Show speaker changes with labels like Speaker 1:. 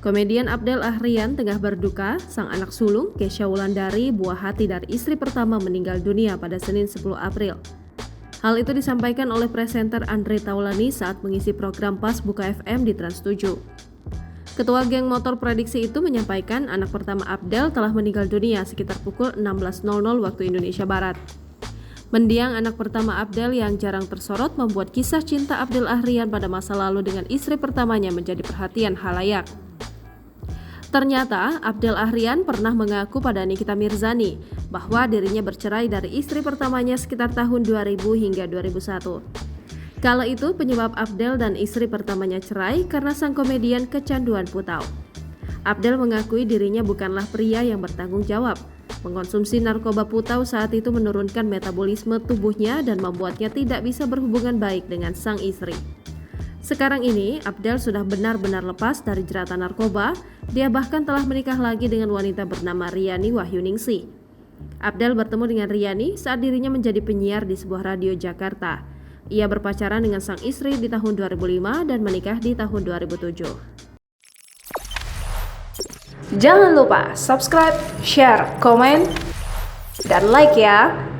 Speaker 1: Komedian Abdel Ahrian tengah berduka, sang anak sulung, Kesha Wulandari, buah hati dari istri pertama meninggal dunia pada Senin 10 April. Hal itu disampaikan oleh presenter Andre Taulani saat mengisi program Pas Buka FM di Trans 7. Ketua geng motor prediksi itu menyampaikan anak pertama Abdel telah meninggal dunia sekitar pukul 16.00 waktu Indonesia Barat. Mendiang anak pertama Abdel yang jarang tersorot membuat kisah cinta Abdel Ahrian pada masa lalu dengan istri pertamanya menjadi perhatian khalayak. Ternyata, Abdel Ahrian pernah mengaku pada Nikita Mirzani bahwa dirinya bercerai dari istri pertamanya sekitar tahun 2000 hingga 2001. Kala itu, penyebab Abdel dan istri pertamanya cerai karena sang komedian kecanduan putau. Abdel mengakui dirinya bukanlah pria yang bertanggung jawab. Mengonsumsi narkoba putau saat itu menurunkan metabolisme tubuhnya dan membuatnya tidak bisa berhubungan baik dengan sang istri. Sekarang ini, Abdel sudah benar-benar lepas dari jeratan narkoba. Dia bahkan telah menikah lagi dengan wanita bernama Riani Wahyuningsi. Abdel bertemu dengan Riani saat dirinya menjadi penyiar di sebuah radio Jakarta. Ia berpacaran dengan sang istri di tahun 2005 dan menikah di tahun 2007.
Speaker 2: Jangan lupa subscribe, share, komen, dan like ya!